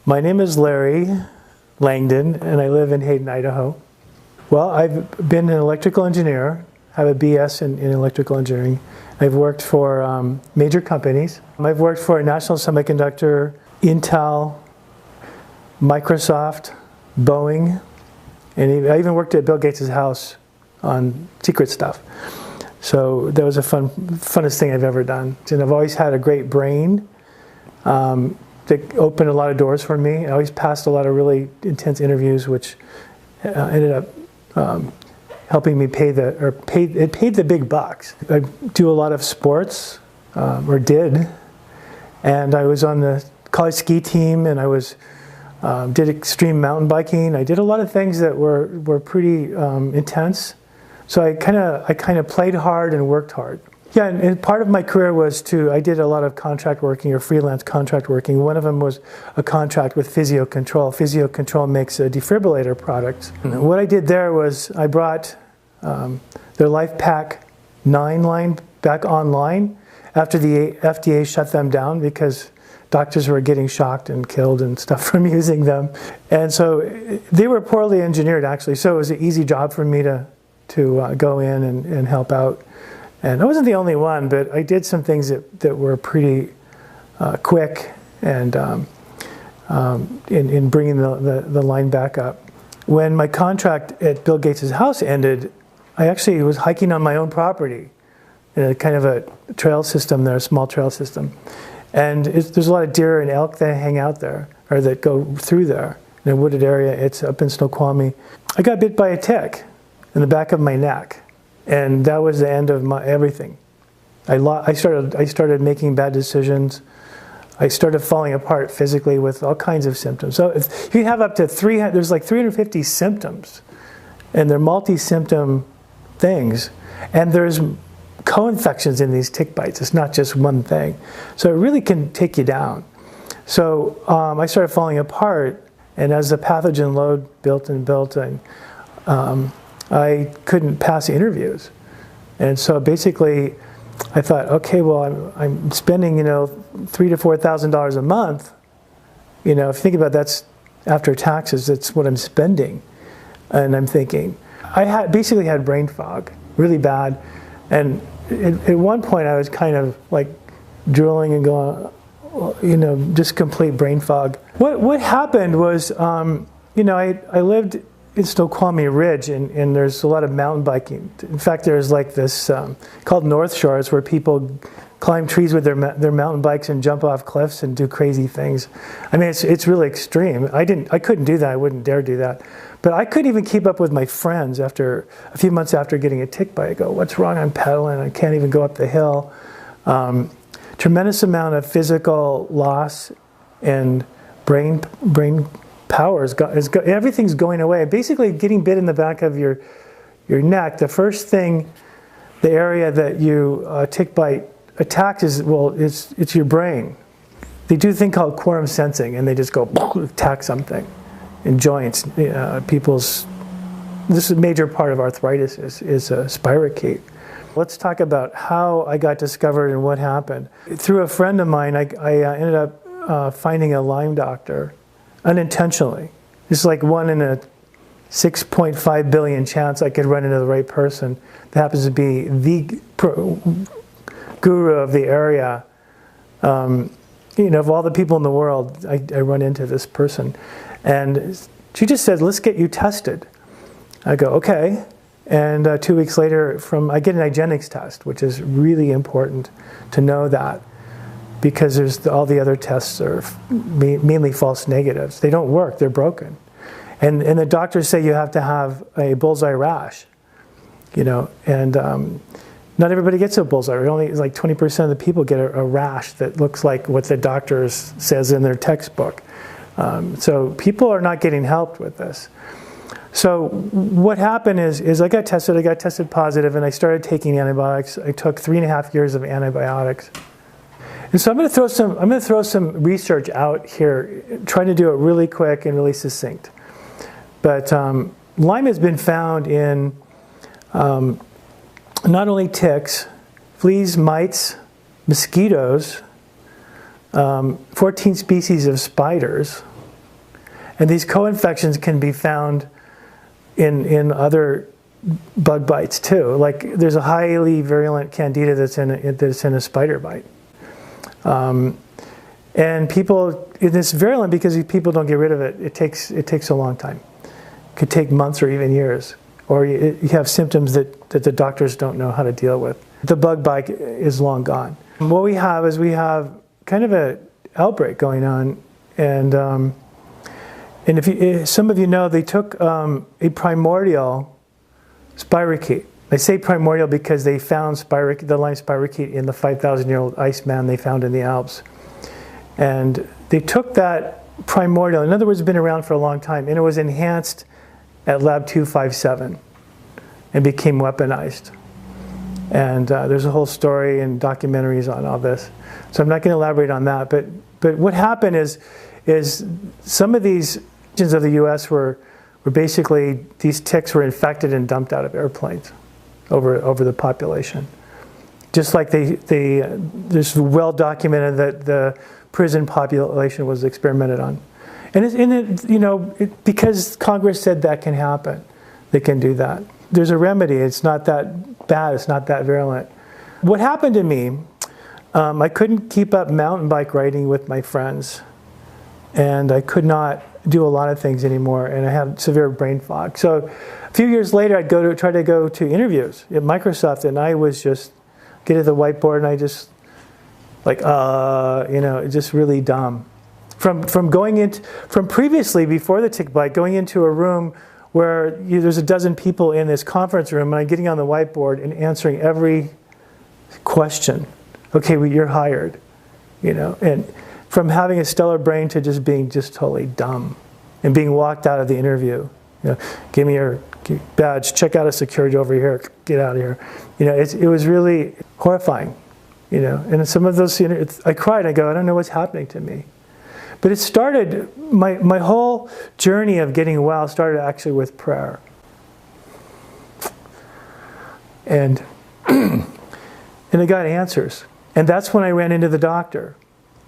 My name is Larry Langdon, and I live in Hayden, Idaho. Well, I've been an electrical engineer, have a BS in electrical engineering. I've worked for major companies. I've worked for National Semiconductor, Intel, Microsoft, Boeing, and I even worked at Bill Gates' house on secret stuff. So that was the funnest thing I've ever done. And I've always had a great brain that opened a lot of doors for me. I always passed a lot of really intense interviews, which ended up helping me paid the big bucks. I do a lot of sports, or did, and I was on the college ski team, and I did extreme mountain biking. I did a lot of things that were pretty intense. So I kind of played hard and worked hard. Yeah, and part of my career was I did a lot of contract working or freelance contract working. One of them was a contract with Physio Control. Physio Control makes a defibrillator product. And what I did there was I brought their LifePak 9 line back online after the FDA shut them down because doctors were getting shocked and killed and stuff from using them. And so they were poorly engineered, actually. So it was an easy job for me to go in and help out. And I wasn't the only one, but I did some things that were pretty quick and in bringing the line back up. When my contract at Bill Gates' house ended, I actually was hiking on my own property in a kind of a trail system there, a small trail system. And there's a lot of deer and elk that hang out there, or that go through there in a wooded area. It's up in Snoqualmie. I got bit by a tick in the back of my neck. And that was the end of my everything. I started making bad decisions. I started falling apart physically with all kinds of symptoms. So if you have up to there's like 350 symptoms, and they're multi-symptom things. And there's co-infections in these tick bites. It's not just one thing. So it really can take you down. So I started falling apart, and as the pathogen load built and built, and I couldn't pass interviews. And so basically I thought, okay, well, I'm spending, $3,000 to $4,000 a month. If you think about that's after taxes, that's what I'm spending. And I'm thinking, I basically had brain fog, really bad. And at one point I was kind of like drooling and going, just complete brain fog. What happened was, I lived in Snoqualmie Ridge, and there's a lot of mountain biking. In fact, there's like this called North Shores, where people climb trees with their mountain bikes and jump off cliffs and do crazy things. I mean, it's really extreme. I couldn't do that. I wouldn't dare do that. But I couldn't even keep up with my friends after a few months after getting a tick bite. I go, what's wrong? I'm pedaling. I can't even go up the hill. Tremendous amount of physical loss and brain power everything's going away. Basically, getting bit in the back of your neck, the first thing, the area that you tick bite attacks it's your brain. They do a thing called quorum sensing, and they just go attack something in joints. This is a major part of arthritis is spirochete. Let's talk about how I got discovered and what happened. Through a friend of mine, I ended up finding a Lyme doctor. Unintentionally. It's like 1 in a 6.5 billion chance I could run into the right person that happens to be the guru of the area. Of all the people in the world, I run into this person. And she just said, let's get you tested. I go, okay. And 2 weeks later, I get an IGeneX test, which is really important to know that. Because all the other tests are mainly false negatives. They don't work, they're broken. And the doctors say you have to have a bullseye rash, and not everybody gets a bullseye. Only like 20% of the people get a rash that looks like what the doctor says in their textbook. So people are not getting helped with this. So what happened is I got tested positive, and I started taking antibiotics. I took 3.5 years of antibiotics. And so I'm going to throw some research out here, trying to do it really quick and really succinct. But Lyme has been found in not only ticks, fleas, mites, mosquitoes, 14 species of spiders, And these co-infections can be found in other bug bites too. Like there's a highly virulent candida that's in a spider bite. And people, it's virulent because people don't get rid of it. It takes a long time. It could take months or even years. Or you have symptoms that the doctors don't know how to deal with. The bug bite is long gone. What we have is kind of an outbreak going on. And if some of you know, they took a primordial spirochete. I say primordial because they found the line spirochete in the 5,000-year-old Iceman they found in the Alps. And they took that primordial, in other words, it's been around for a long time, and it was enhanced at Lab 257 and became weaponized. And there's a whole story and documentaries on all this. So I'm not going to elaborate on that. But what happened is some of these regions of the U.S. were basically, these ticks were infected and dumped out of airplanes over the population. Just like there's well documented that the prison population was experimented on. And because Congress said that can happen, they can do that. There's a remedy. It's not that bad. It's not that virulent. What happened to me, I couldn't keep up mountain bike riding with my friends. And I could not do a lot of things anymore. And I had severe brain fog. So a few years later, I'd try to go to interviews at Microsoft. And I was just get at the whiteboard and I just just really dumb. From previously, before the tick bite, going into a room where there's a dozen people in this conference room, and I'm getting on the whiteboard and answering every question. Okay, well, you're hired, and from having a stellar brain to just being just totally dumb and being walked out of the interview. Give me your badge, check out a security over here, get out of here. It was really horrifying, and some of those, I cried, I go, I don't know what's happening to me. But it started, my whole journey of getting well started actually with prayer. And I got answers. And that's when I ran into the doctor.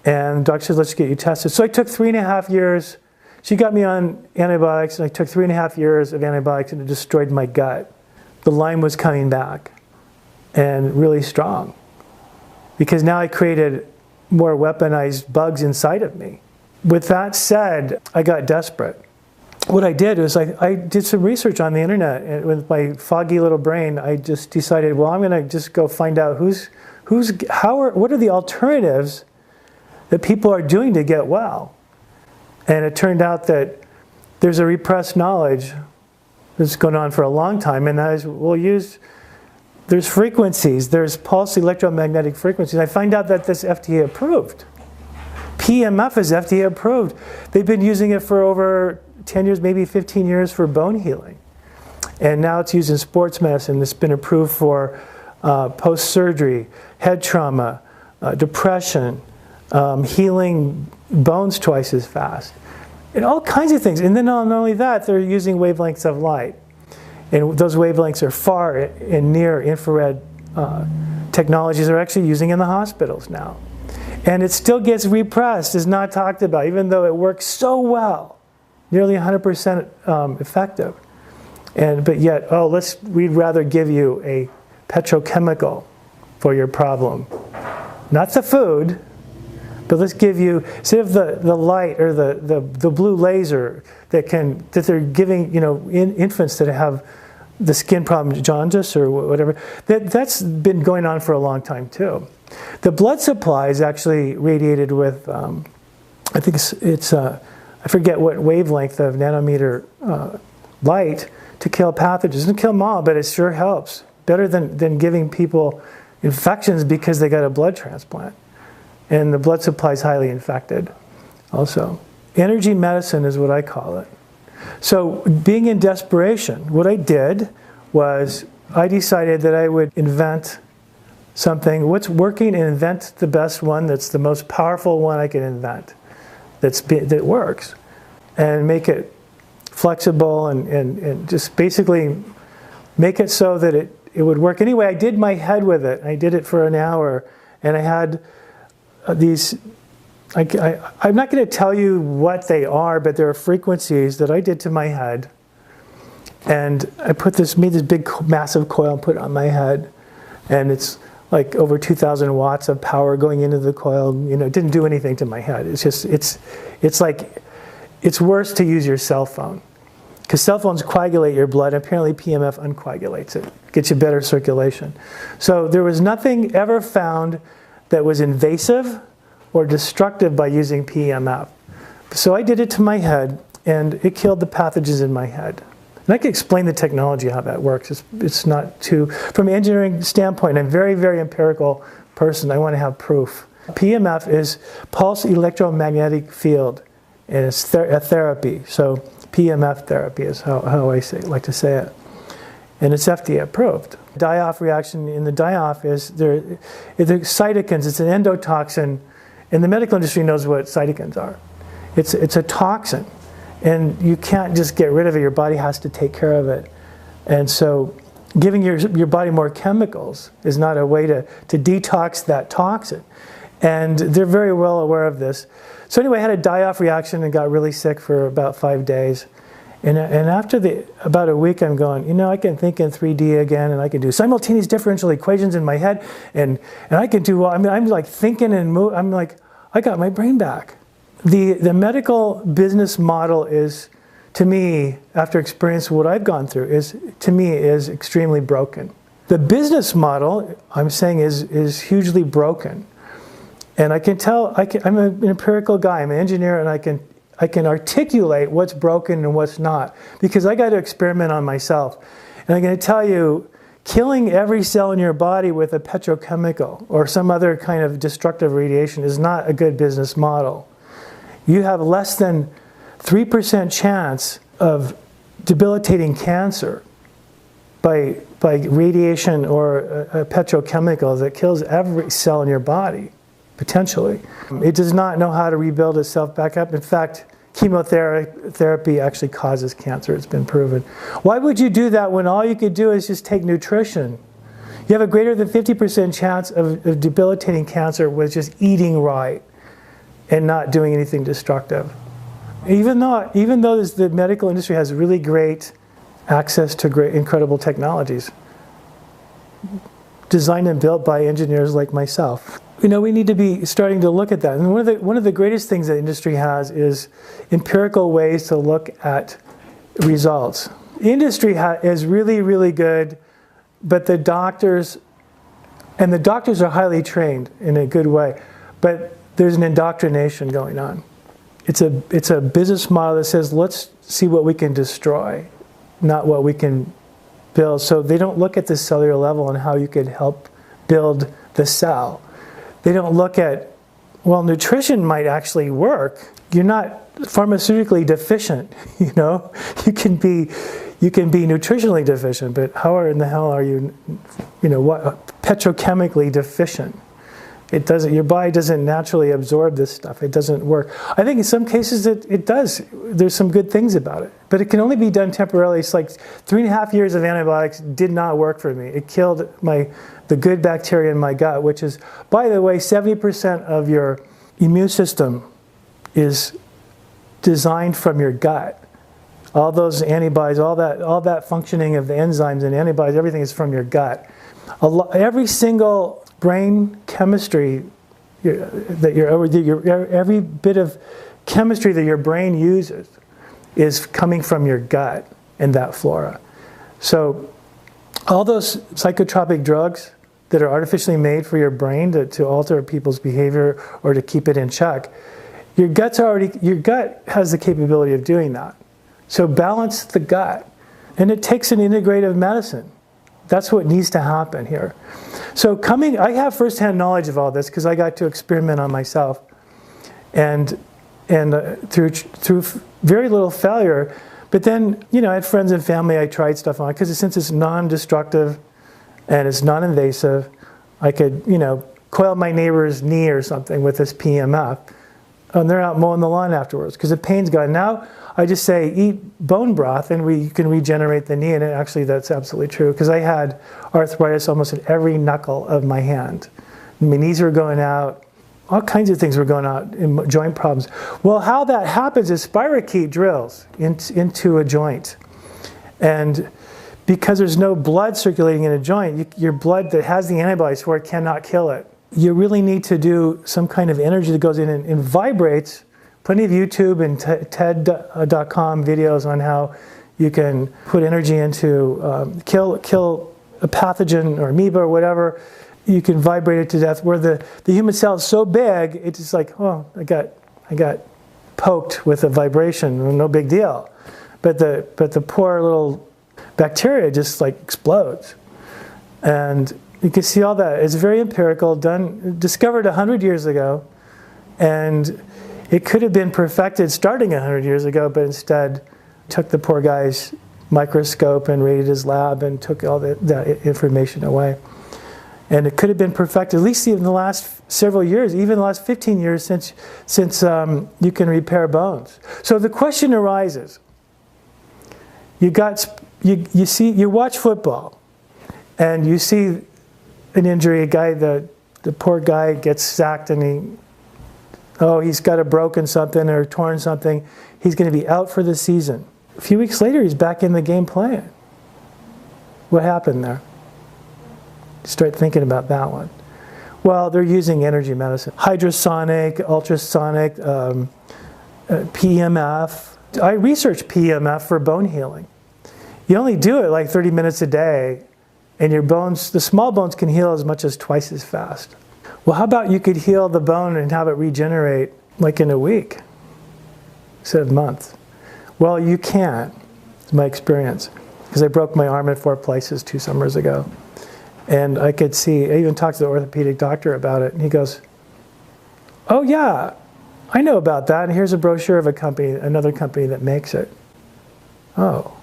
And the doctor said, let's get you tested. So I took 3.5 years. She got me on antibiotics, and I took 3.5 years of antibiotics, and it destroyed my gut. The Lyme was coming back, and really strong. Because now I created more weaponized bugs inside of me. With that said, I got desperate. What I did was I did some research on the internet, and with my foggy little brain, I just decided, well, I'm going to just go find out what are the alternatives that people are doing to get well. And it turned out that there's a repressed knowledge that's going on for a long time, and that is there's frequencies, there's pulsed electromagnetic frequencies. I find out that this FDA approved. PEMF is FDA approved. They've been using it for over 10 years, maybe 15 years for bone healing. And now it's used in sports medicine. It's been approved for post-surgery, head trauma, depression, healing bones twice as fast, and all kinds of things. And then not only that, they're using wavelengths of light. And those wavelengths are far and near infrared technologies they're actually using in the hospitals now. And it still gets repressed, is not talked about, even though it works so well, nearly 100% effective. But yet, we'd rather give you a petrochemical for your problem. Not the food, but let's give you, instead of the light or the blue laser that they're giving, infants that have the skin problem, jaundice or whatever, that's been going on for a long time too. The blood supply is actually radiated with, I think it's I forget what wavelength of nanometer light to kill pathogens. It doesn't kill them all, but it sure helps. Better than giving people infections because they got a blood transplant. And the blood supply is highly infected also. Energy medicine is what I call it. So being in desperation, what I did was I decided that I would invent something, what's working, and invent the best one that's the most powerful one I can invent that works, and make it flexible and just basically make it so that it would work. Anyway, I did my head with it. I did it for an hour, and I had these I'm not going to tell you what they are, but there are frequencies that I did to my head. And I made this big, massive coil and put it on my head. And it's like over 2,000 watts of power going into the coil. You know, it didn't do anything to my head. It's just, it's like, it's worse to use your cell phone. Because cell phones coagulate your blood. Apparently PMF uncoagulates it. Gets you better circulation. So there was nothing ever found that was invasive or destructive by using PEMF. So I did it to my head, and it killed the pathogens in my head. And I can explain the technology, how that works. It's not too, from an engineering standpoint, I'm a very, very empirical person. I want to have proof. PEMF is Pulsed Electromagnetic Field, and it's a therapy. So PEMF therapy is how I like to say it. And it's FDA approved. Die-off reaction in the die-off is the cytokines. It's an endotoxin, and the medical industry knows what cytokines are. It's a toxin, and you can't just get rid of it. Your body has to take care of it. And so giving your body more chemicals is not a way to detox that toxin. And they're very well aware of this. So anyway, I had a die-off reaction and got really sick for about 5 days. And after about a week, I'm going, you know, I can think in 3D again, and I can do simultaneous differential equations in my head, and I can do, well, I mean, I'm like thinking and move. I'm like, I got my brain back. The medical business model is, to me, after experiencing what I've gone through, is extremely broken. The business model, I'm saying, is hugely broken. And I can tell, I'm an empirical guy, I'm an engineer, and I can articulate what's broken and what's not, because I got to experiment on myself. And I'm going to tell you, killing every cell in your body with a petrochemical or some other kind of destructive radiation is not a good business model. You have less than 3% chance of debilitating cancer by radiation or a petrochemical that kills every cell in your body, potentially. It does not know how to rebuild itself back up. In fact, chemotherapy actually causes cancer. It's been proven. Why would you do that when all you could do is just take nutrition? You have a greater than 50% chance of debilitating cancer with just eating right and not doing anything destructive. Even though the medical industry has really great access to great, incredible technologies, designed and built by engineers like myself. You know, we need to be starting to look at that. And one of the greatest things that industry has is empirical ways to look at results. Industry is really, really good, but the doctors are highly trained in a good way, but there's an indoctrination going on. It's a business model that says, let's see what we can destroy, not what we can build. So they don't look at the cellular level and how you could help build the cell. They don't look at, well, nutrition might actually work. You're not pharmaceutically deficient, you know? You can be nutritionally deficient, but how in the hell are you, petrochemically deficient? It doesn't, your body doesn't naturally absorb this stuff. It doesn't work. I think in some cases it does. There's some good things about it, but it can only be done temporarily. It's like 3.5 years of antibiotics did not work for me. It killed the good bacteria in my gut, which is, by the way, 70% of your immune system is designed from your gut. All those antibodies, all that functioning of the enzymes and antibodies, everything is from your gut. Every single brain chemistry every bit of chemistry that your brain uses is coming from your gut and that flora. So all those psychotropic drugs that are artificially made for your brain to alter people's behavior or to keep it in check, your gut has the capability of doing that. So balance the gut, and it takes an integrative medicine. That's what needs to happen here. So I have firsthand knowledge of all this because I got to experiment on myself, and through very little failure. But then, I had friends and family I tried stuff on, because since it's non-destructive and it's non-invasive, I could, coil my neighbor's knee or something with this PEMF, and they're out mowing the lawn afterwards because the pain's gone. Now I just say, eat bone broth and you can regenerate the knee, and actually that's absolutely true, because I had arthritis almost in every knuckle of my hand. My knees were going out, all kinds of things were going on in joint problems. Well, how that happens is spirochete drills into a joint. And because there's no blood circulating in a joint, your blood that has the antibodies for it cannot kill it. You really need to do some kind of energy that goes in and vibrates. Plenty of YouTube and TED.com videos on how you can put energy into kill a pathogen or amoeba or whatever. You can vibrate it to death. Where the human cell is so big, it's just like, oh, I got poked with a vibration, no big deal. But the poor little bacteria just like explodes. And you can see all that. It's very empirical, discovered 100 years ago, and it could have been perfected starting 100 years ago, but instead took the poor guy's microscope and raided his lab and took all that information away. And it could have been perfected, at least in the last several years, even the last 15 years since you can repair bones. So the question arises, you watch football, and you see an injury, the poor guy gets sacked and he's got a broken something or torn something, he's going to be out for the season. A few weeks later, he's back in the game playing. What happened there? Start thinking about that one. Well, they're using energy medicine. Hydrosonic, ultrasonic, PEMF. I researched PEMF for bone healing. You only do it like 30 minutes a day, and your bones, the small bones, can heal as much as twice as fast. Well, how about you could heal the bone and have it regenerate like in a week instead of months? Well, you can't, it's my experience, because I broke my arm in 4 places 2 summers ago. And I could see, I even talked to the orthopedic doctor about it, and he goes, oh yeah, I know about that, and here's a brochure of another company that makes it. Oh,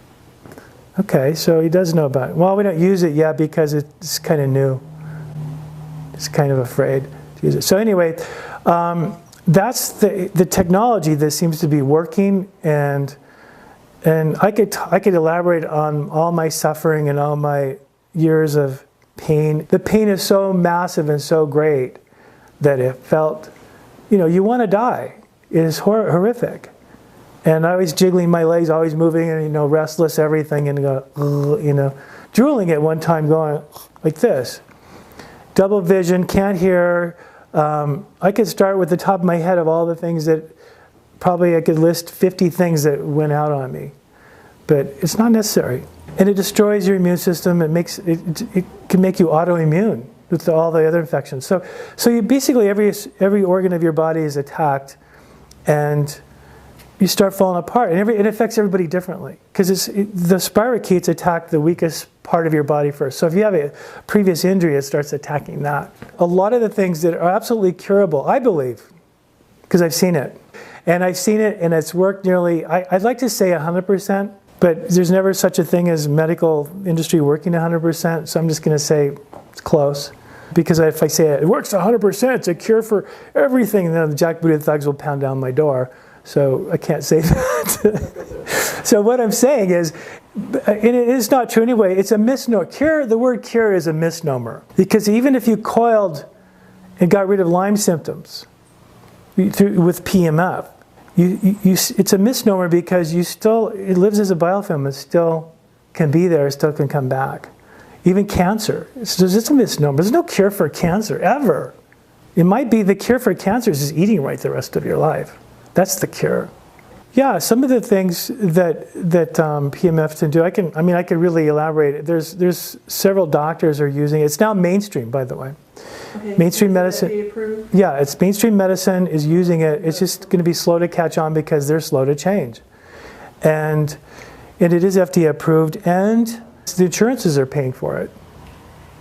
okay, so he does know about it. Well, we don't use it yet because it's kind of new. It's kind of afraid to use it. So anyway, that's the technology that seems to be working, and I could elaborate on all my suffering and all my years of pain. The pain is so massive and so great that it felt, you want to die. It is horrific. And I was jiggling my legs, always moving, and restless, everything, and drooling at one time, going like this. Double vision, can't hear. I could start with the top of my head of all the things that probably I could list 50 things that went out on me. But it's not necessary. And it destroys your immune system. It can make you autoimmune with all the other infections. So you basically every organ of your body is attacked, and you start falling apart. And it affects everybody differently, because the spirochetes attack the weakest part of your body first. So if you have a previous injury, it starts attacking that. A lot of the things that are absolutely curable, I believe, because I've seen it. And I've seen it, and it's worked nearly, I'd like to say 100%, but there's never such a thing as medical industry working 100%, so I'm just going to say it's close. Because if I say it works 100%, it's a cure for everything, then the jackbooted thugs will pound down my door. So I can't say that. So what I'm saying is, and it is not true anyway, it's a misnomer. The word cure is a misnomer. Because even if you coiled and got rid of Lyme symptoms with PEMF, it's a misnomer, because it lives as a biofilm. It still can be there, it still can come back. Even cancer, it's a misnomer. There's no cure for cancer, ever. It might be the cure for cancer is just eating right the rest of your life. That's the cure. Yeah, some of the things that PEMF can do, I could really elaborate. There's several doctors are using it. It's now mainstream, by the way. Okay. Mainstream medicine. FDA approved? Yeah, it's mainstream medicine is using it. It's just going to be slow to catch on because they're slow to change. And it is FDA approved, and the insurances are paying for it.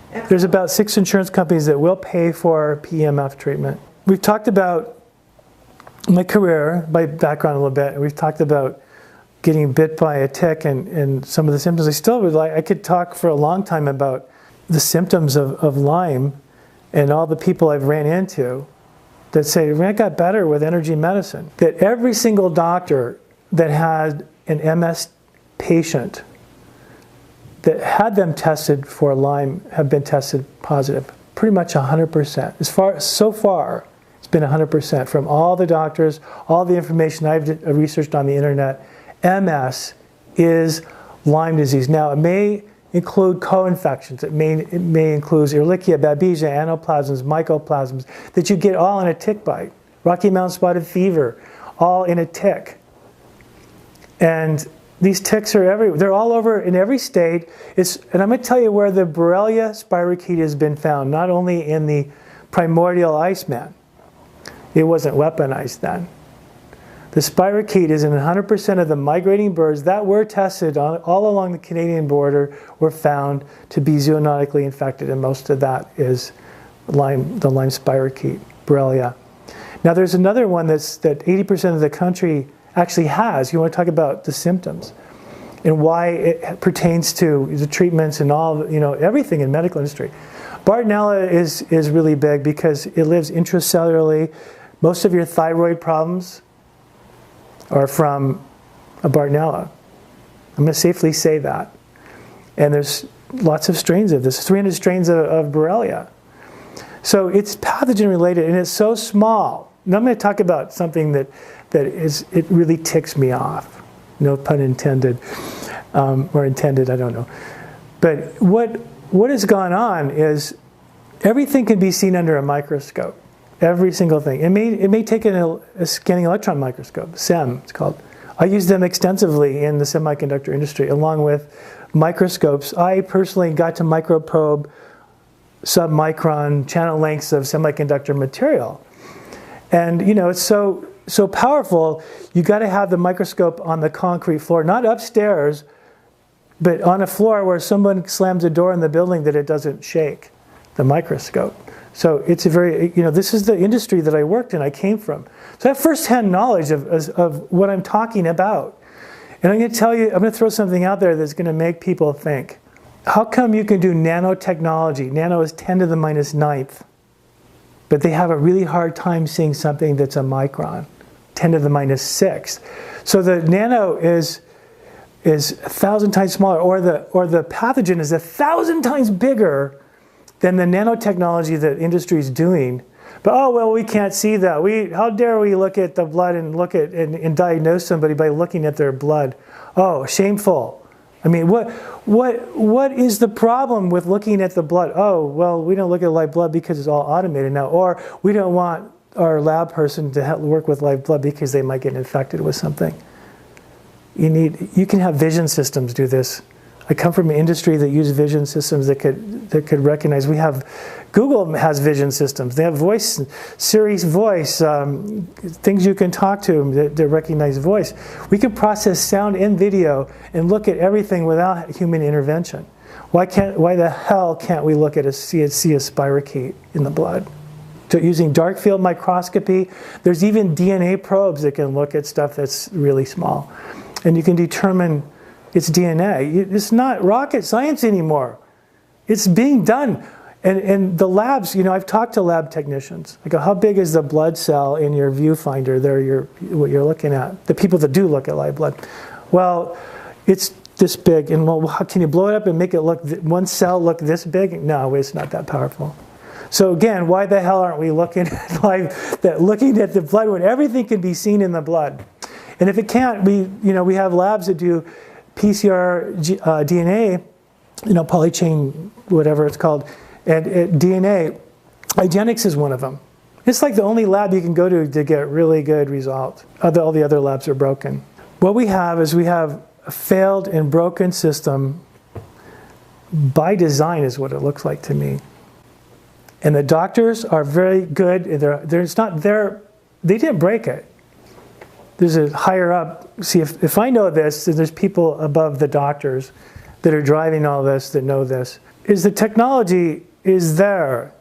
Excellent. There's about 6 insurance companies that will pay for PEMF treatment. We've talked about my career, my background a little bit, and we've talked about getting bit by a tick and some of the symptoms. I could talk for a long time about the symptoms of Lyme and all the people I've ran into that say, I got better with energy medicine. That every single doctor that had an MS patient that had them tested for Lyme have been tested positive. Pretty much 100%. So far, It's been 100% from all the doctors, all the information I've researched on the internet. MS is Lyme disease. Now, it may include co-infections. It may include Ehrlichia, Babesia, anaplasms, mycoplasms that you get all in a tick bite. Rocky Mountain spotted fever, all in a tick. And these ticks are everywhere. They're all over in every state. And I'm going to tell you where the Borrelia spirochete has been found, not only in the primordial Iceman. It wasn't weaponized then. The spirochete is in 100% of the migrating birds that were tested all along the Canadian border were found to be zoonotically infected, and most of that is the Lyme spirochete, Borrelia. Now there's another one that 80% of the country actually has. You want to talk about the symptoms and why it pertains to the treatments and all, everything in medical industry. Bartonella is really big because it lives intracellularly. Most of your thyroid problems are from a Bartonella. I'm going to safely say that. And there's lots of strains of this, 300 strains of Borrelia. So it's pathogen related, and it's so small. Now I'm going to talk about something that it really ticks me off. No pun intended, or intended, I don't know. But what has gone on is everything can be seen under a microscope. Every single thing. It may take a scanning electron microscope, SEM it's called. I use them extensively in the semiconductor industry, along with microscopes. I personally got to microprobe sub-micron channel lengths of semiconductor material. And it's so powerful, you got to have the microscope on the concrete floor, not upstairs, but on a floor where someone slams a door in the building that it doesn't shake, the microscope. So it's a very, this is the industry that I worked in, I came from. So I have firsthand knowledge of what I'm talking about. And I'm going to tell you, I'm going to throw something out there that's going to make people think. How come you can do nanotechnology? Nano is 10 to the minus ninth. But they have a really hard time seeing something that's a micron, 10 to the minus sixth. So the nano is 1,000 times smaller, or the pathogen is 1,000 times bigger than the nanotechnology that industry is doing. But we can't see that. How dare we look at the blood and look at and diagnose somebody by looking at their blood? Oh, shameful. I mean, what is the problem with looking at the blood? Oh, well, we don't look at live blood because it's all automated now, or we don't want our lab person to work with live blood because they might get infected with something. You can have vision systems do this. I come from an industry that uses vision systems that could recognize. Google has vision systems. They have voice, Siri's voice, things you can talk to that recognize voice. We can process sound and video and look at everything without human intervention. Why the hell can't we look at see a spirochete in the blood? So using dark field microscopy, there's even DNA probes that can look at stuff that's really small, and you can determine it's DNA. It's not rocket science anymore. It's being done. And the labs, I've talked to lab technicians. I go, how big is the blood cell in your viewfinder there, what you're looking at? The people that do look at live blood. Well, it's this big. And how can you blow it up and make it look, one cell look this big? No, it's not that powerful. So again, why the hell aren't we looking at the blood when everything can be seen in the blood? And if it can't, we have labs that do PCR DNA, polychain, whatever it's called, and DNA. IGeneX is one of them. It's like the only lab you can go to get really good results. All the other labs are broken. What we have is a failed and broken system by design is what it looks like to me. And the doctors are very good. They didn't break it. There's a higher up. See, if I know this, then there's people above the doctors that are driving all this that know this. The technology is there,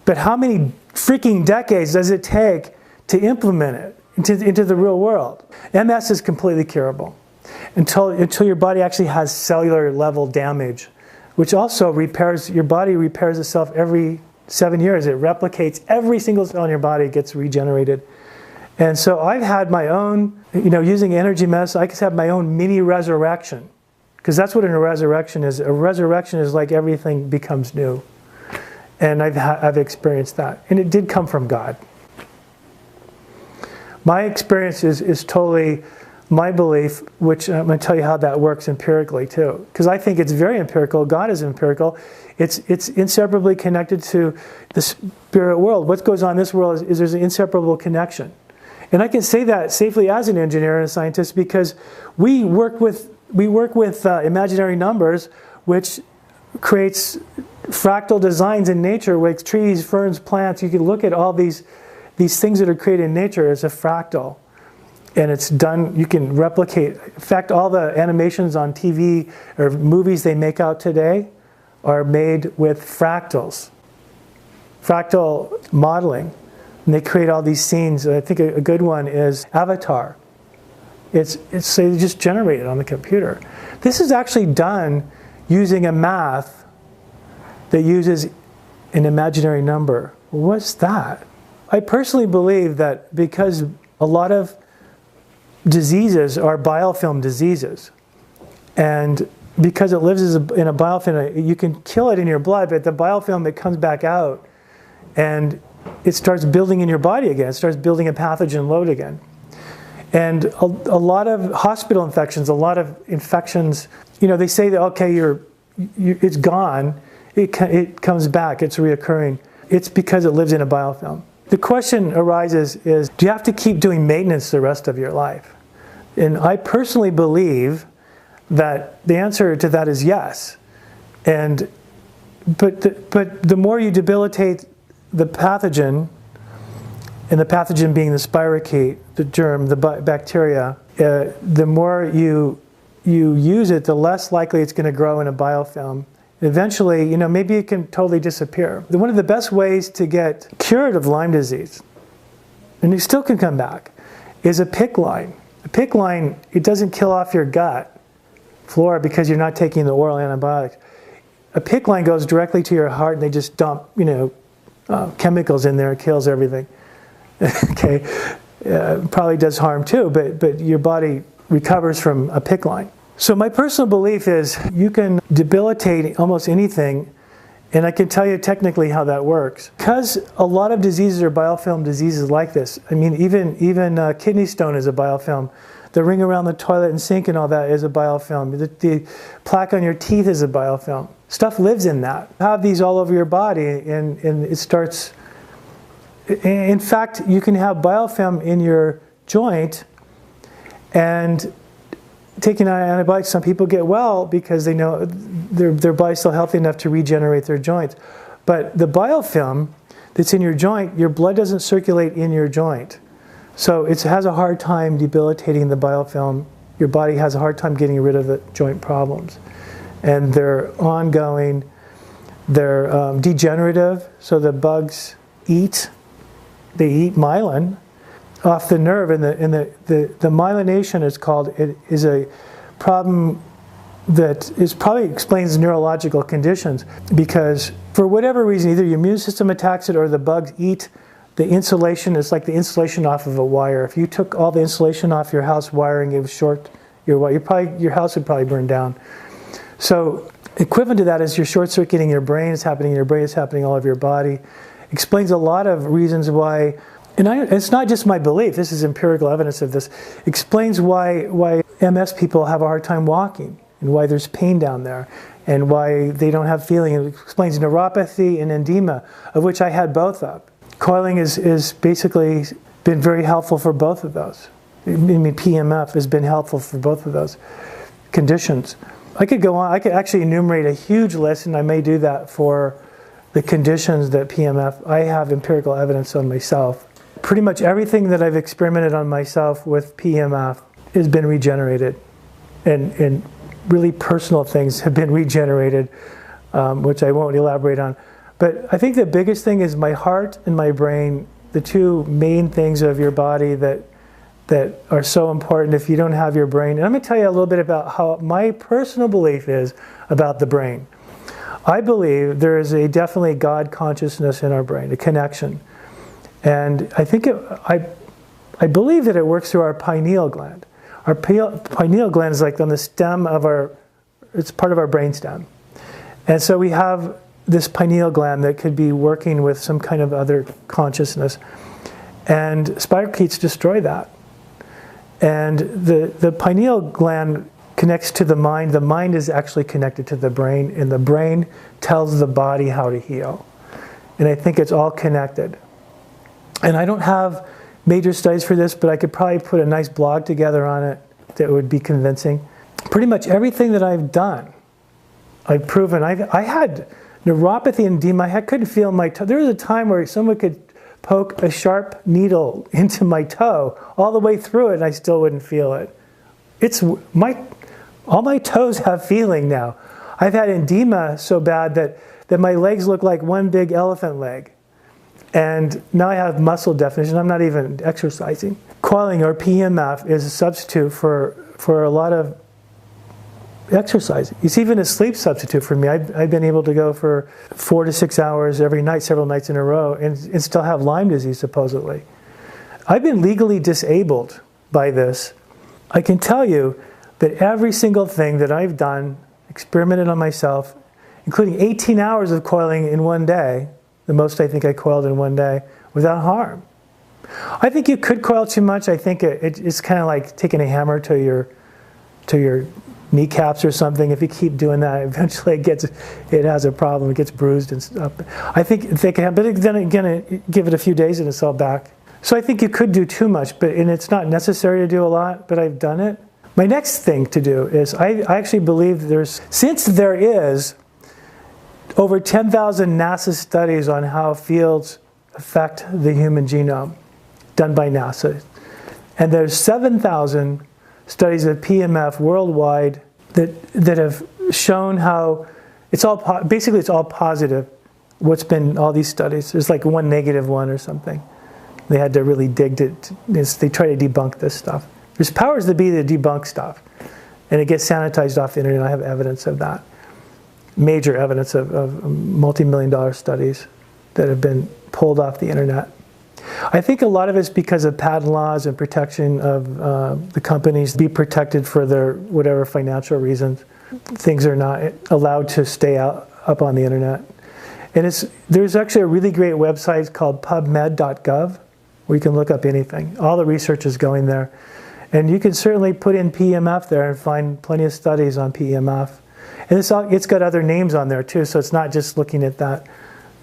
but how many freaking decades does it take to implement it into the real world? MS is completely curable until your body actually has cellular level damage, which also your body repairs itself every 7 years. It replicates, every single cell in your body gets regenerated. And so I've had my own, using energy medicine, I could have my own mini resurrection. Because that's what a resurrection is. A resurrection is like everything becomes new. And I've experienced that. And it did come from God. My experience is totally my belief, which I'm going to tell you how that works empirically too. Because I think it's very empirical. God is empirical. It's inseparably connected to the spirit world. What goes on in this world is there's an inseparable connection. And I can say that safely as an engineer and a scientist because we work with imaginary numbers, which creates fractal designs in nature, like trees, ferns, plants. You can look at all these things that are created in nature as a fractal. And it's done, you can replicate. In fact, all the animations on TV or movies they make out today are made with fractals. Fractal modeling. And they create all these scenes. I think a good one is Avatar. It's so they just generate it on the computer. This is actually done using a math that uses an imaginary number. What's that? I personally believe that because a lot of diseases are biofilm diseases, and because it lives in a biofilm, you can kill it in your blood, but the biofilm, it comes back out and it starts building in your body again. It starts building a pathogen load again. And a lot of hospital infections, a lot of infections, they say that, okay, it's gone, it comes back, it's reoccurring. It's because it lives in a biofilm. The question arises is, do you have to keep doing maintenance the rest of your life? And I personally believe that the answer to that is yes. But the more you debilitate the pathogen, and the pathogen being the spirochete, the germ, the bacteria, the more you use it, the less likely it's going to grow in a biofilm. Eventually, maybe it can totally disappear. One of the best ways to get cured of Lyme disease, and you still can come back, is a PICC line. A PICC line, it doesn't kill off your gut flora because you're not taking the oral antibiotics. A PICC line goes directly to your heart, and they just dump, chemicals in there. It kills everything. Okay, probably does harm too, but your body recovers from a PICC line. So my personal belief is you can debilitate almost anything, and I can tell you technically how that works. Because a lot of diseases are biofilm diseases like this. I mean, even kidney stone is a biofilm. The ring around the toilet and sink and all that is a biofilm. The plaque on your teeth is a biofilm. Stuff lives in that. You have these all over your body, and it starts. In fact, you can have biofilm in your joint, and taking antibiotics, some people get well because they know their body's still healthy enough to regenerate their joints. But the biofilm that's in your joint, your blood doesn't circulate in your joint. So it has a hard time debilitating the biofilm. Your body has a hard time getting rid of the joint problems. And they're ongoing, they're degenerative, so the bugs they eat myelin off the nerve, and the myelination is a problem that probably explains neurological conditions, because for whatever reason, either your immune system attacks it or the bugs eat the insulation. It's like the insulation off of a wire. If you took all the insulation off your house wiring, it was short your house would probably burn down. So equivalent to that is you're short-circuiting your brain. It's happening in your brain. It's happening all over your body. Explains a lot of reasons why. And it's not just my belief, this is empirical evidence of this. Explains why MS people have a hard time walking, and why there's pain down there, and why they don't have feeling. It explains neuropathy and edema, of which I had both of. Coiling is basically been very helpful for both of those. I mean, PEMF has been helpful for both of those conditions. I could go on, I could actually enumerate a huge list, and I may do that for the conditions that PEMF, I have empirical evidence on myself. Pretty much everything that I've experimented on myself with PEMF has been regenerated, and really personal things have been regenerated, which I won't elaborate on. But I think the biggest thing is my heart and my brain, the two main things of your body that are so important if you don't have your brain. And I'm going to tell you a little bit about how my personal belief is about the brain. I believe there is definitely God consciousness in our brain, a connection. And I think I believe that it works through our pineal gland. Our pineal gland is like on the stem of it's part of our brain stem. And so we have this pineal gland that could be working with some kind of other consciousness. And spirochetes destroy that. And the pineal gland connects to the mind. The mind is actually connected to the brain, and the brain tells the body how to heal. And I think it's all connected. And I don't have major studies for this, but I could probably put a nice blog together on it that would be convincing. Pretty much everything that I've done, I've proven. I had neuropathy and edema. I couldn't feel my toe. There was a time where someone could poke a sharp needle into my toe all the way through it, and I still wouldn't feel it. All my toes have feeling now. I've had edema so bad that my legs look like one big elephant leg. And now I have muscle definition. I'm not even exercising. Coiling, or PEMF, is a substitute for a lot of exercising. It's even a sleep substitute for me. I've been able to go for 4 to 6 hours every night, several nights in a row, and still have Lyme disease, supposedly. I've been legally disabled by this. I can tell you that every single thing that I've done, experimented on myself, including 18 hours of coiling in one day, the most I think I coiled in one day, without harm. I think you could coil too much. I think it's kind of like taking a hammer to your kneecaps or something. If you keep doing that, eventually it has a problem. It gets bruised and stuff. I think they can have, but then again, give it a few days and it's all back. So I think you could do too much, and it's not necessary to do a lot, but I've done it. My next thing to do is, I actually believe since there is over 10,000 NASA studies on how fields affect the human genome, done by NASA, and there's 7,000 studies of PEMF worldwide that have shown how it's all basically it's all positive. What's been all these studies? There's like one negative one or something. They had to really dig to they try to debunk this stuff. There's powers that be to debunk stuff, and it gets sanitized off the internet. I have evidence of that. Major evidence of multi-million-dollar studies that have been pulled off the internet. I think a lot of it's because of patent laws and protection of the companies to be protected for their whatever financial reasons. Things are not allowed to stay up on the internet. And there's actually a really great website called pubmed.gov where you can look up anything. All the research is going there. And you can certainly put in PEMF there and find plenty of studies on PEMF. And it's got other names on there too, so it's not just looking at that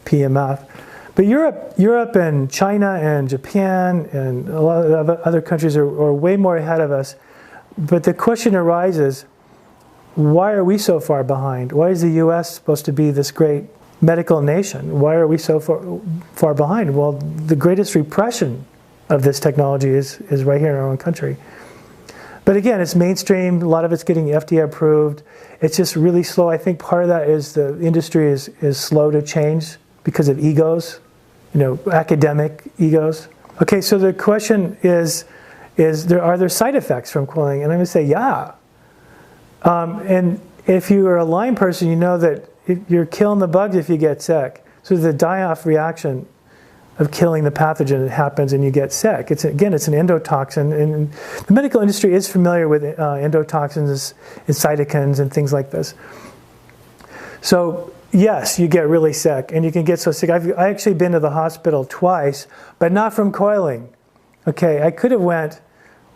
PEMF. But Europe and China and Japan and a lot of other countries are way more ahead of us. But the question arises, why are we so far behind? Why is the U.S. supposed to be this great medical nation? Why are we so far behind? Well, the greatest repression of this technology is right here in our own country. But again, it's mainstream. A lot of it's getting FDA approved. It's just really slow. I think part of that is the industry is slow to change because of egos, academic egos. Okay, so the question is are there side effects from coiling? And I'm going to say, yeah. And if you are a Lyme person, you know that you're killing the bugs if you get sick. So the die-off reaction of killing the pathogen, it happens and you get sick. It's an endotoxin, and the medical industry is familiar with endotoxins and cytokines and things like this. So yes, you get really sick, and you can get so sick. I've actually been to the hospital twice, but not from coiling. Okay, I could have went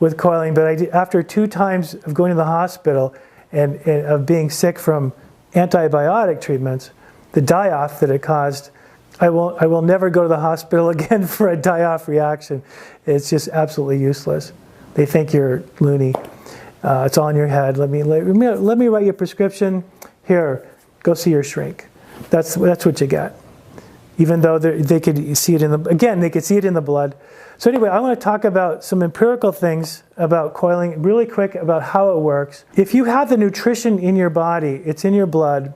with coiling, but after 2 times of going to the hospital and of being sick from antibiotic treatments, the die-off that it caused, I will never go to the hospital again for a die-off reaction. It's just absolutely useless. They think you're loony. It's all in your head. Let me write you a prescription. Here, go see your shrink. That's what you get. Even though they could see it they could see it in the blood. So anyway, I want to talk about some empirical things about coiling, really quick, about how it works. If you have the nutrition in your body, it's in your blood.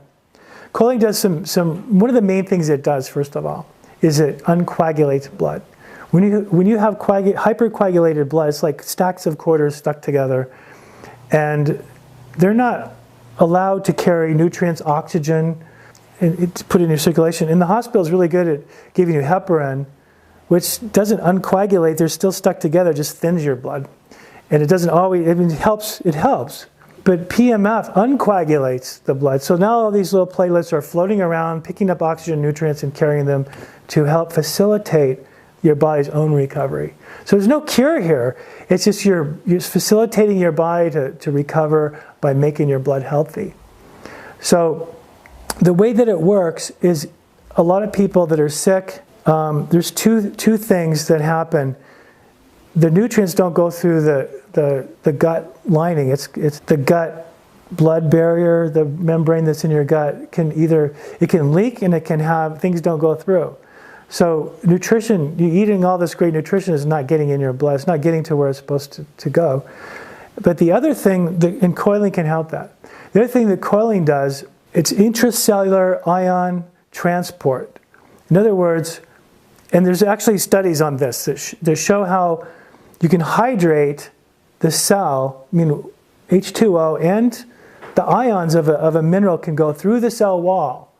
Coiling does one of the main things it does, first of all, is it uncoagulates blood. When you have hypercoagulated blood, it's like stacks of quarters stuck together, and they're not allowed to carry nutrients, oxygen, and it's put in your circulation. And the hospital is really good at giving you heparin, which doesn't uncoagulate. They're still stuck together, just thins your blood. And it doesn't always, it helps. But PEMF uncoagulates the blood. So now all these little platelets are floating around, picking up oxygen, nutrients, and carrying them to help facilitate your body's own recovery. So there's no cure here. It's just you're facilitating your body to recover by making your blood healthy. So the way that it works is a lot of people that are sick, there's two things that happen. The nutrients don't go through the gut lining. It's the gut blood barrier, the membrane that's in your gut it can leak and it can have, things don't go through. So nutrition, you eating all this great nutrition is not getting in your blood. It's not getting to where it's supposed to go. But the other thing, and coiling can help that. The other thing that coiling does, it's intracellular ion transport. In other words, and there's actually studies on this that show how you can hydrate the cell, H2O, and the ions of a mineral can go through the cell wall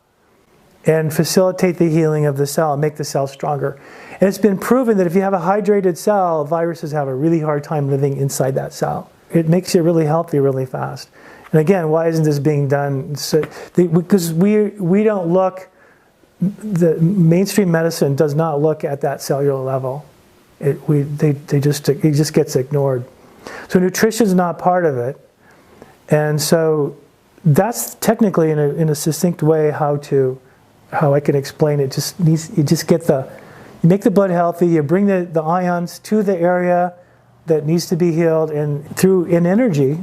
and facilitate the healing of the cell and make the cell stronger. And it's been proven that if you have a hydrated cell, viruses have a really hard time living inside that cell. It makes you really healthy really fast. And again, why isn't this being done? Because we don't look, the mainstream medicine does not look at that cellular level. It just gets ignored. So nutrition is not part of it. And so that's technically in a succinct way how I can explain it. You make the blood healthy, you bring the ions to the area that needs to be healed, and in energy.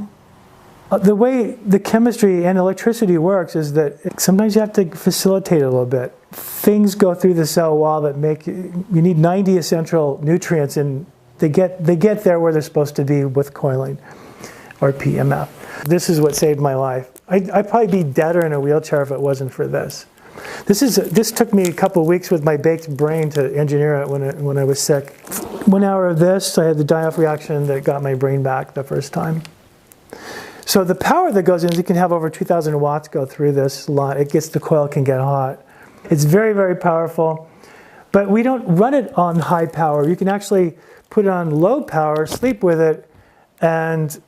The way the chemistry and electricity works is that sometimes you have to facilitate it a little bit. Things go through the cell wall that you need 90 essential nutrients, and they get there where they're supposed to be with coiling or PEMF. This is what saved my life. I'd probably be dead or in a wheelchair if it wasn't for this. This took me a couple of weeks with my baked brain to engineer it when I was sick. 1 hour of this, I had the die-off reaction that got my brain back the first time. So the power that goes in is you can have over 2,000 watts go through this lot. The coil can get hot. It's very, very powerful. But we don't run it on high power. You can actually put it on low power, sleep with it, and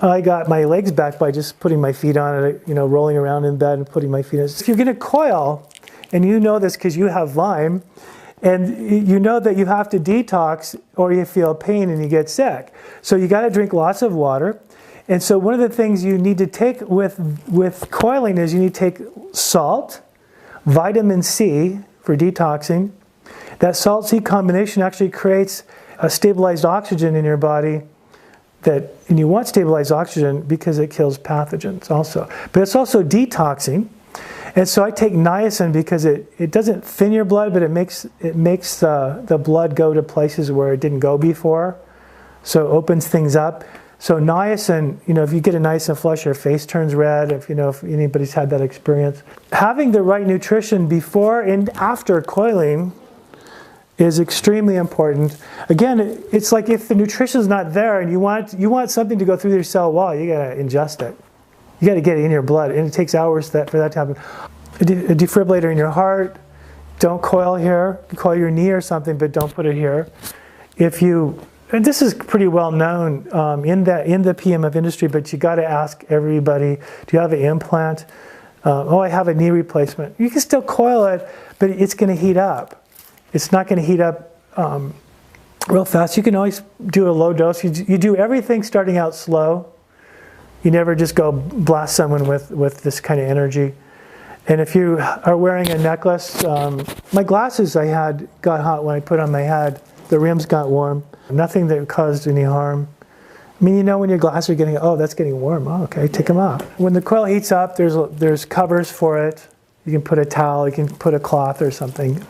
I got my legs back by just putting my feet on it, rolling around in bed and putting my feet on it. If you're going to coil, and you know this because you have Lyme, and you know that you have to detox or you feel pain and you get sick. So you got to drink lots of water. And so one of the things you need to take with coiling is you need to take salt, vitamin C for detoxing. That salt-C combination actually creates a stabilized oxygen in your body, and you want stabilized oxygen because it kills pathogens also. But it's also detoxing. And so I take niacin because it doesn't thin your blood, but it makes the blood go to places where it didn't go before. So it opens things up. So niacin, if you get a niacin flush, your face turns red, if anybody's had that experience. Having the right nutrition before and after coiling is extremely important. Again, it's like if the nutrition's not there and you want something to go through your cell wall, you gotta ingest it. You gotta get it in your blood, and it takes hours for that to happen. A defibrillator in your heart, don't coil here. You coil your knee or something, but don't put it here. And this is pretty well known in the PEMF industry, but you got to ask everybody, do you have an implant? I have a knee replacement. You can still coil it, but it's going to heat up. It's not going to heat up real fast. You can always do a low dose. You do everything starting out slow. You never just go blast someone with this kind of energy. And if you are wearing a necklace, my glasses got hot when I put on my head. The rims got warm. Nothing that caused any harm. When your glasses are that's getting warm. Oh, okay, take them off. When the coil heats up, there's covers for it. You can put a towel, you can put a cloth or something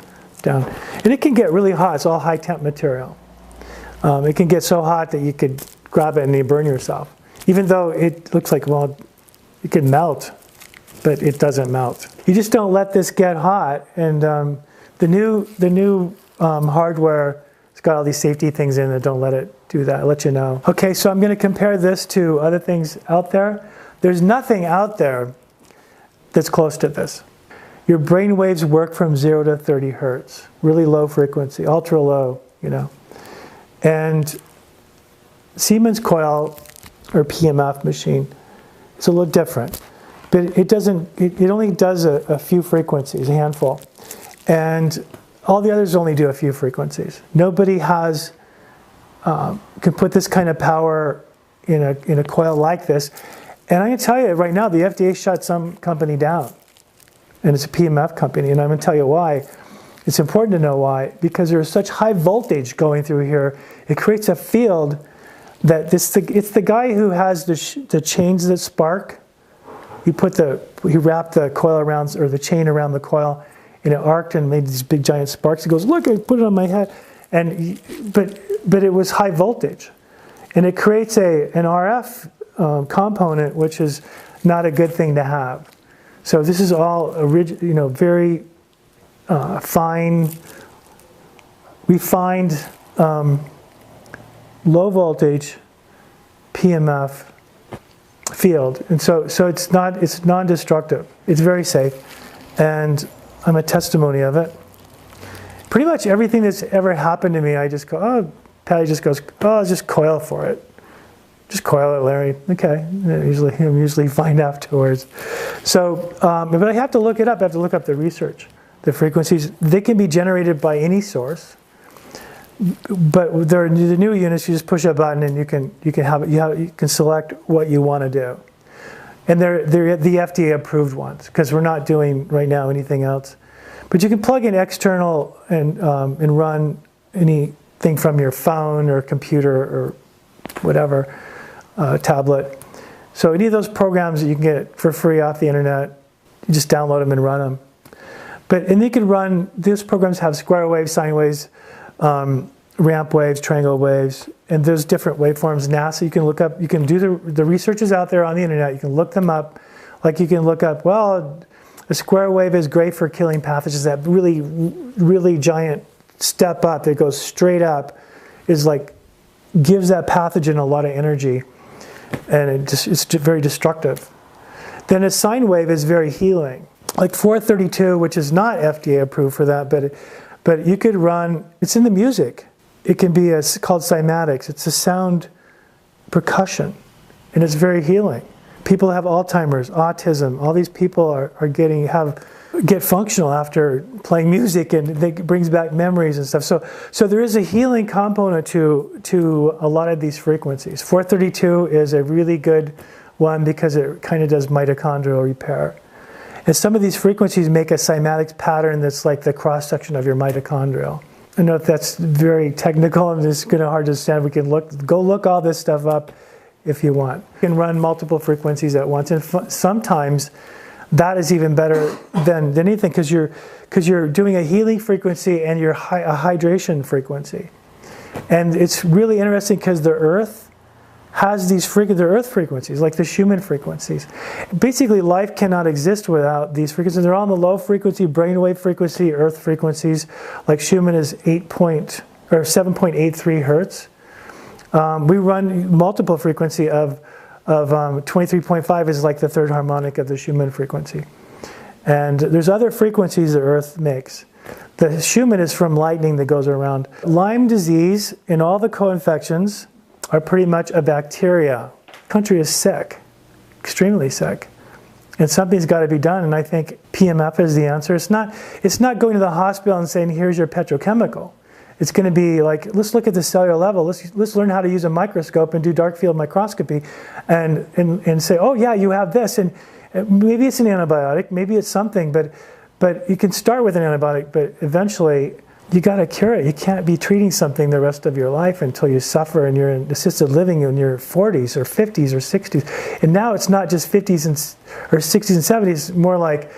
down. And it can get really hot. It's all high temp material. It can get so hot that you could grab it and you burn yourself. Even though it looks like, it could melt, but it doesn't melt. You just don't let this get hot. And the new hardware, it's got all these safety things in it. Don't let it do that. I'll let you know. Okay, so I'm going to compare this to other things out there. There's nothing out there that's close to this. Your brain waves work from 0 to 30 hertz. Really low frequency, ultra low, And Siemens coil or PEMF machine is a little different. But it only does a few frequencies, a handful. And All the others only do a few frequencies. Nobody has can put this kind of power in a coil like this. And I can tell you right now, the FDA shut some company down, and it's a PEMF company. And I'm going to tell you why. It's important to know why, because there's such high voltage going through here. It creates a field that it's the guy who has the chains that spark. He wrapped the coil around, or the chain around the coil, and it arced and made these big giant sparks. He goes, look, I put it on my head. But it was high voltage. And it creates an RF component, which is not a good thing to have. So this is all very fine, refined, low voltage PEMF field, and so it's non-destructive. It's very safe, and I'm a testimony of it. Pretty much everything that's ever happened to me, I just go, oh, Patty just goes, oh, just coil for it. Just coil it, Larry. Okay. I'm usually fine afterwards. So, but I have to look it up. I have to look up the research. The frequencies, they can be generated by any source. But the new units, you just push a button and you can select what you want to do. And they're the FDA approved ones, because we're not doing right now anything else. But you can plug in external and run anything from your phone or computer or whatever, tablet. So any of those programs that you can get for free off the internet, you just download them and run them. And they can run, these programs have square waves, sine waves, ramp waves, triangle waves, and there's different waveforms. NASA, you can look up, you can do the research is out there on the internet, you can look them up. Like you can look up, well, a square wave is great for killing pathogens. That really, really giant step up that goes straight up is like, gives that pathogen a lot of energy, and it's very destructive. Then a sine wave is very healing. Like 432, which is not FDA approved for that, but you could run, it's in the music. It can be called cymatics. It's a sound percussion, and it's very healing. People have Alzheimer's, autism. All these people get functional after playing music, and it brings back memories and stuff. So there is a healing component to a lot of these frequencies. 432 is a really good one because it kind of does mitochondrial repair. And some of these frequencies make a cymatic pattern that's like the cross-section of your mitochondrial. I know if that's very technical and it's kind of hard to understand. We can go look all this stuff up if you want. You can run multiple frequencies at once, and sometimes that is even better than anything, because you're doing a healing frequency and a hydration frequency. And it's really interesting because the Earth has these earth frequencies, like the Schumann frequencies. Basically, life cannot exist without these frequencies. They're all in the low frequency, brainwave frequency, earth frequencies. Like Schumann is 7.83 hertz. We run multiple frequency of 23.5 is like the third harmonic of the Schumann frequency. And there's other frequencies the Earth makes. The Schumann is from lightning that goes around. Lyme disease and all the co-infections are pretty much a bacteria. The country is sick, extremely sick. And something's got to be done, and I think PEMF is the answer. It's not going to the hospital and saying, here's your petrochemical. It's going to be like, let's look at the cellular level. Let's learn how to use a microscope and do dark field microscopy and say, oh yeah, you have this. And maybe it's an antibiotic, maybe it's something, but you can start with an antibiotic, but eventually you got to cure it. You can't be treating something the rest of your life until you suffer and you're in assisted living in your 40s or 50s or 60s. And now it's not just 50s or 60s and 70s, it's more like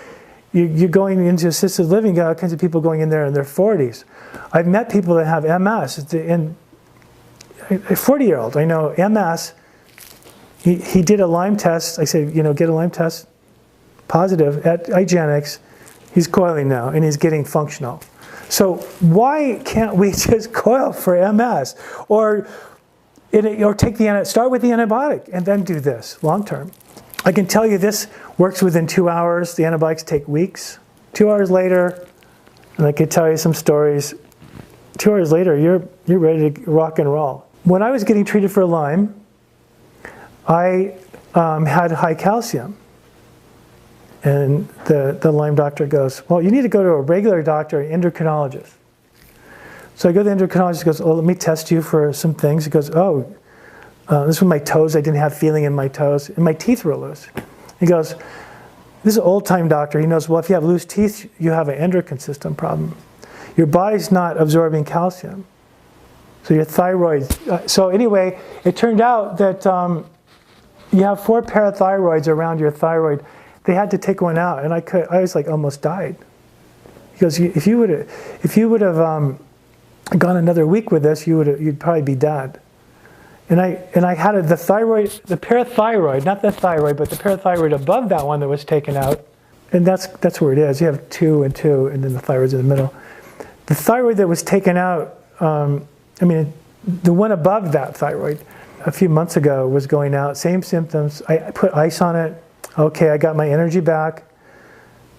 you're going into assisted living, you got all kinds of people going in there in their 40s. I've met people that have MS. And a 40-year-old, I know, MS, he did a Lyme test. I said, get a Lyme test, positive at IGenics. He's coiling now, and he's getting functional. So why can't we just coil for MS? Or start with the antibiotic and then do this long term. I can tell you this works within 2 hours. The antibiotics take weeks. 2 hours later, and I could tell you some stories. 2 hours later, you're ready to rock and roll. When I was getting treated for Lyme, I had high calcium. And the Lyme doctor goes, well, you need to go to a regular doctor, an endocrinologist. So I go to the endocrinologist, he goes, oh, let me test you for some things. He goes, oh, this was my toes. I didn't have feeling in my toes. And my teeth were loose. He goes, this is an old-time doctor. He knows, well, if you have loose teeth, you have an endocrine system problem. Your body's not absorbing calcium. So your thyroid. So anyway, it turned out that you have 4 parathyroids around your thyroid. They had to take one out, and I was like almost died. He goes, if you would have gone another week with this, you'd probably be dead. And I had the parathyroid, not the thyroid, but the parathyroid above that one that was taken out. And that's where it is. You have 2 and 2, and then the thyroid's in the middle. The thyroid that was taken out, the one above that thyroid a few months ago was going out, same symptoms. I put ice on it. Okay, I got my energy back.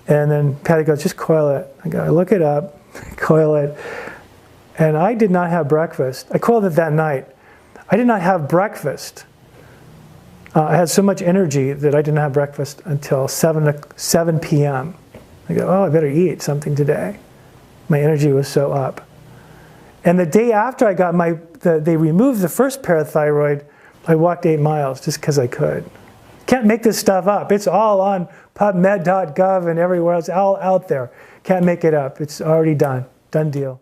And then Patty goes, just coil it. I go, I look it up, coil it. And I did not have breakfast. I coiled it that night. I did not have breakfast. I had so much energy that I didn't have breakfast until 7 p.m. I go, oh, I better eat something today. My energy was so up. And the day after I got they removed the first parathyroid, I walked 8 miles just because I could. Can't make this stuff up. It's all on PubMed.gov and everywhere else, all out there. Can't make it up. It's already done. Done deal.